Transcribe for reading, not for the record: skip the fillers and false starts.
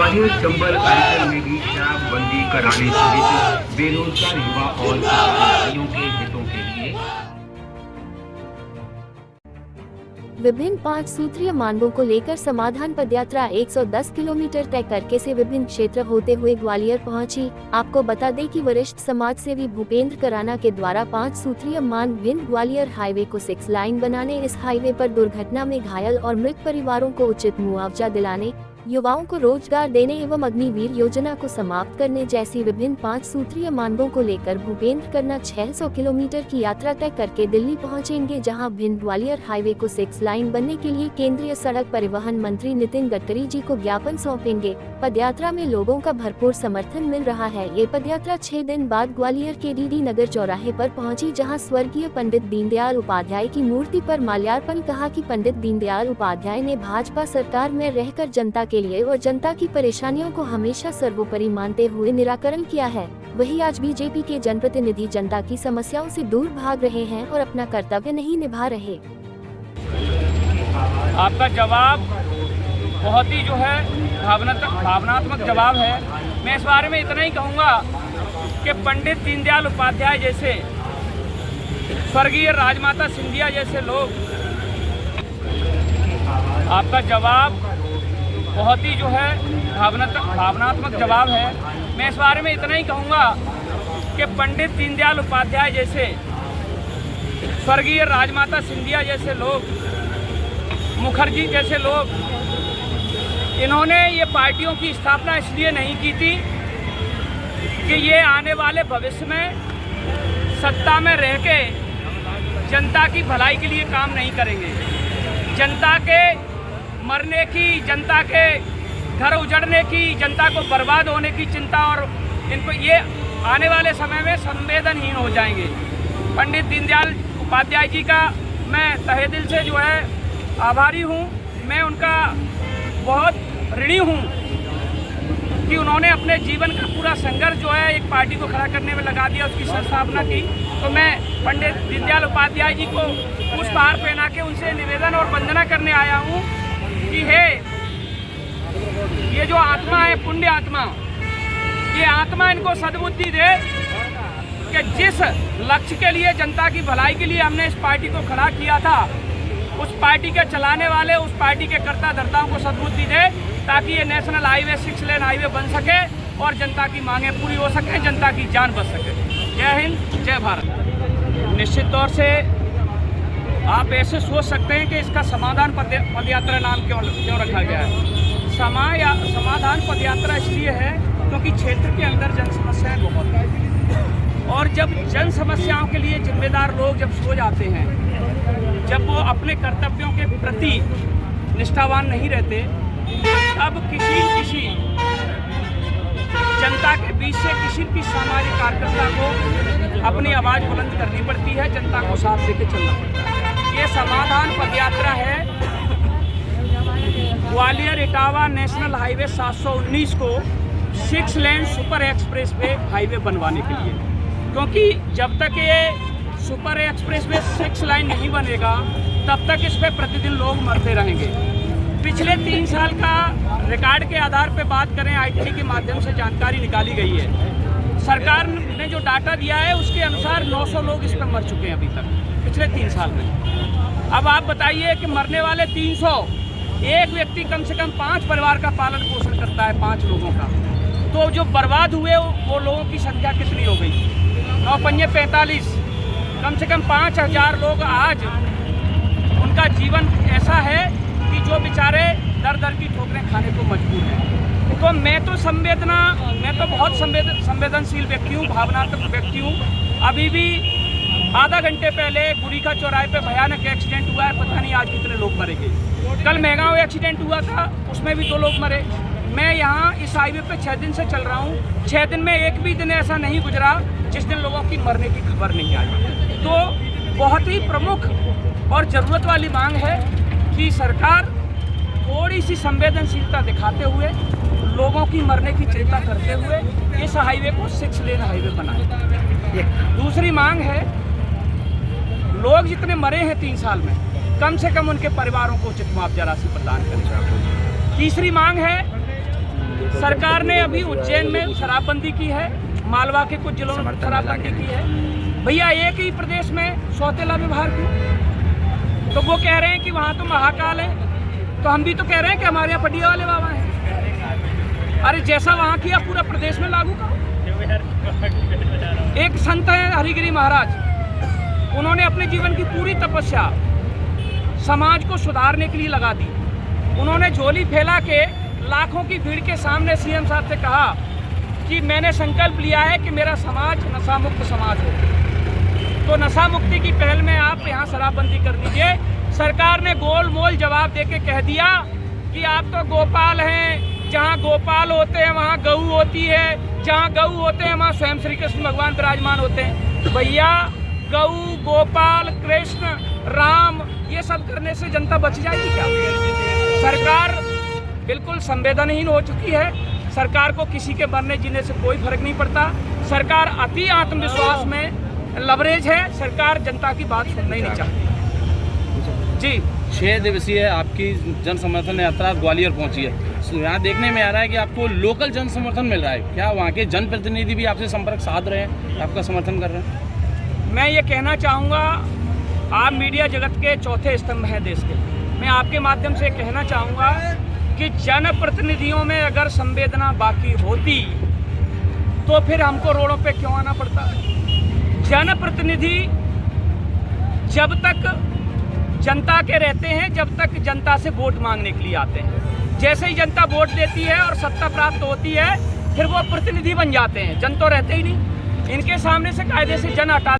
ग्वालियर चंबल अंचल में भी शराबबंदी कराने सहित बेरोजगार युवा और किसानों के हितों के लिए विभिन्न 5 सूत्रीय मांगों को लेकर समाधान पदयात्रा 110 किलोमीटर तय करके से विभिन्न क्षेत्र होते हुए ग्वालियर पहुंची। आपको बता दें कि वरिष्ठ समाज सेवी भूपेंद्र कराना के द्वारा 5 सूत्रीय मांग भिंड ग्वालियर हाईवे को 6 लाइन बनाने, इस हाईवे पर दुर्घटना में घायल और मृत परिवारों को उचित मुआवजा दिलाने, युवाओं को रोजगार देने एवं अग्निवीर योजना को समाप्त करने जैसी विभिन्न 5 सूत्रीय मांगों को लेकर भूपेंद्र करना 600 किलोमीटर की यात्रा तय करके दिल्ली पहुंचेंगे, जहां भिंड ग्वालियर हाईवे को 6 लाइन बनने के लिए केंद्रीय सड़क परिवहन मंत्री नितिन गडकरी जी को ज्ञापन सौंपेंगे। पदयात्रा में लोगों का भरपूर समर्थन मिल रहा है। ये पदयात्रा 6 दिन बाद ग्वालियर के डीडी नगर चौराहे पर पहुंची, जहां स्वर्गीय पंडित दीनदयाल उपाध्याय की मूर्ति पर माल्यार्पण। कहा कि पंडित दीनदयाल उपाध्याय ने भाजपा सरकार में रहकर जनता के लिए और जनता की परेशानियों को हमेशा सर्वोपरि मानते हुए निराकरण किया है। वही आज बीजेपी के जनप्रतिनिधि जनता की समस्याओं से दूर भाग रहे हैं और अपना कर्तव्य नहीं निभा रहे। आपका जवाब बहुत ही भावनात्मक जवाब है। मैं इस बारे में इतना ही कहूँगा कि पंडित दीनदयाल उपाध्याय जैसे, स्वर्गीय राजमाता सिंधिया जैसे लोग, आपका जवाब बहुत ही भावनात्मक जवाब है। मैं इस बारे में इतना ही कहूँगा कि पंडित दीनदयाल उपाध्याय जैसे, स्वर्गीय राजमाता सिंधिया जैसे लोग, मुखर्जी जैसे लोग, इन्होंने ये पार्टियों की स्थापना इसलिए नहीं की थी कि ये आने वाले भविष्य में सत्ता में रह के जनता की भलाई के लिए काम नहीं करेंगे। जनता के मरने की, जनता के घर उजड़ने की, जनता को बर्बाद होने की चिंता, और इनको ये आने वाले समय में संवेदनहीन हो जाएंगे। पंडित दीनदयाल उपाध्याय जी का मैं तहे दिल से जो है आभारी हूँ। मैं उनका बहुत ऋणी हूँ कि उन्होंने अपने जीवन का पूरा संघर्ष जो है एक पार्टी को खड़ा करने में लगा दिया, उसकी संस्थापना की। तो मैं पंडित दीनदयाल उपाध्याय जी को पुष्पहार पहना के उनसे निवेदन और वंदना करने आया हूँ कि हे, ये जो आत्मा है, पुण्य आत्मा, ये आत्मा इनको सद्बुद्धि दे कि जिस लक्ष्य के लिए, जनता की भलाई के लिए हमने इस पार्टी को खड़ा किया था, उस पार्टी के चलाने वाले, उस पार्टी के कर्ता धर्ताओं को सद्बुद्धि दे, ताकि ये नेशनल हाईवे 6 लेन हाईवे बन सके और जनता की मांगें पूरी हो सके, जनता की जान बच सके। जय हिंद, जय भारत। निश्चित तौर से आप ऐसे सोच सकते हैं कि इसका समाधान पदयात्रा नाम क्यों रखा गया है। समाधान पदयात्रा इसलिए है क्योंकि क्षेत्र के अंदर जन समस्याएं बहुत हैं, और जब जन समस्याओं के लिए जिम्मेदार लोग जब सो जाते हैं, जब वो अपने कर्तव्यों के प्रति निष्ठावान नहीं रहते, तब किसी जनता के बीच से किसी सामाजिक कार्यकर्ता को अपनी आवाज़ बुलंद करनी पड़ती है, जनता को साथ लेके चलना पड़ता है। ये समाधान पदयात्रा है ग्वालियर इटावा नेशनल हाईवे 719 को 6 लेन सुपर एक्सप्रेस वे हाईवे बनवाने के लिए, क्योंकि जब तक ये सुपर एक्सप्रेस वे 6 लाइन नहीं बनेगा, तब तक इस पर प्रतिदिन लोग मरते रहेंगे। पिछले 3 साल का रिकॉर्ड के आधार पर बात करें, आईटी के माध्यम से जानकारी निकाली गई है। सरकार ने जो डाटा दिया है उसके अनुसार 900 लोग इस पर मर चुके हैं अभी तक, पिछले 3 साल में। अब आप बताइए कि मरने वाले 300, एक व्यक्ति कम से कम 5 परिवार का पालन पोषण करता है, 5 लोगों का। तो जो बर्बाद हुए वो लोगों की संख्या कितनी हो गई? 9 पंजे 45, कम से कम 5000 लोग आज उनका जीवन ऐसा है कि जो बेचारे दर दर की ठोकरें खाने को मजबूर हैं। तो मैं तो बहुत संवेदनशील व्यक्ति हूँ, भावनात्मक व्यक्ति हूँ। अभी भी आधा घंटे पहले गुरीखा चौराहे पे भयानक एक्सीडेंट हुआ है, पता नहीं आज कितने लोग मरेंगे। कल मेहगांव एक्सीडेंट हुआ था, उसमें भी 2 लोग मरे। मैं यहाँ इस हाईवे पे 6 दिन से चल रहा हूँ, 6 दिन में एक भी दिन ऐसा नहीं गुजरा जिस दिन लोगों की मरने की खबर नहीं आई। तो बहुत ही प्रमुख और ज़रूरत वाली मांग है कि सरकार थोड़ी सी संवेदनशीलता दिखाते हुए, लोगों की मरने की चिंता करते हुए इस हाईवे को 6 लेन हाईवे बनाए। दूसरी मांग है, लोग जितने मरे हैं 3 साल में, कम से कम उनके परिवारों को उचित मुआवजा राशि प्रदान करें। तीसरी मांग है, सरकार ने अभी उज्जैन में शराबबंदी की है, मालवा के कुछ जिलों में शराबबंदी की है। भैया एक ही प्रदेश में सौतेला व्यवहार क्यों? तो वो कह रहे हैं कि वहाँ तो महाकाल है, तो हम भी तो कह रहे हैं कि हमारे यहाँ पटिया वाले बाबा हैं। अरे जैसा वहाँ किया पूरा प्रदेश में लागू करो। एक संत है हरिगिरी महाराज, उन्होंने अपने जीवन की पूरी तपस्या समाज को सुधारने के लिए लगा दी। उन्होंने झोली फैला के लाखों की भीड़ के सामने सीएम साहब से कहा कि मैंने संकल्प लिया है कि मेरा समाज नशा मुक्त समाज हो। तो नशा मुक्ति की पहल में आप यहाँ शराबबंदी कर दीजिए। सरकार ने गोल मोल जवाब देके कह दिया कि आप तो गोपाल हैं, जहाँ गोपाल होते हैं वहाँ गऊ होती है, जहाँ गऊ होते हैं वहाँ स्वयं श्री कृष्ण भगवान विराजमान होते हैं। भैया गऊ, गोपाल, कृष्ण, राम ये सब करने से जनता बच जाएगी क्या? सरकार बिल्कुल संवेदनहीन हो चुकी है। सरकार को किसी के मरने जीने से कोई फर्क नहीं पड़ता। सरकार अति आत्मविश्वास में लवरेज है। सरकार जनता की बात सुनना ही नहीं चाहती। जी 6 दिवसीय आपकी जन समर्थन यात्रा ग्वालियर पहुंची है। यहाँ देखने में आ रहा है कि आपको लोकल जन समर्थन मिल रहा है। क्या वहाँ के जनप्रतिनिधि भी आपसे संपर्क साध रहे हैं, आपका समर्थन कर रहे हैं? मैं ये कहना चाहूँगा, आप मीडिया जगत के चौथे स्तंभ हैं देश के। मैं आपके माध्यम से कहना चाहूँगा कि जनप्रतिनिधियों में अगर संवेदना बाकी होती तो फिर हमको रोडों पे क्यों आना पड़ता? जनप्रतिनिधि जब तक जनता के रहते हैं, जब तक जनता से वोट मांगने के लिए आते हैं। जैसे ही जनता वोट देती है और सत्ता प्राप्त होती है, फिर वो प्रतिनिधि बन जाते हैं। जन तो रहते ही नहीं। इनके सामने से कायदे से जन हटा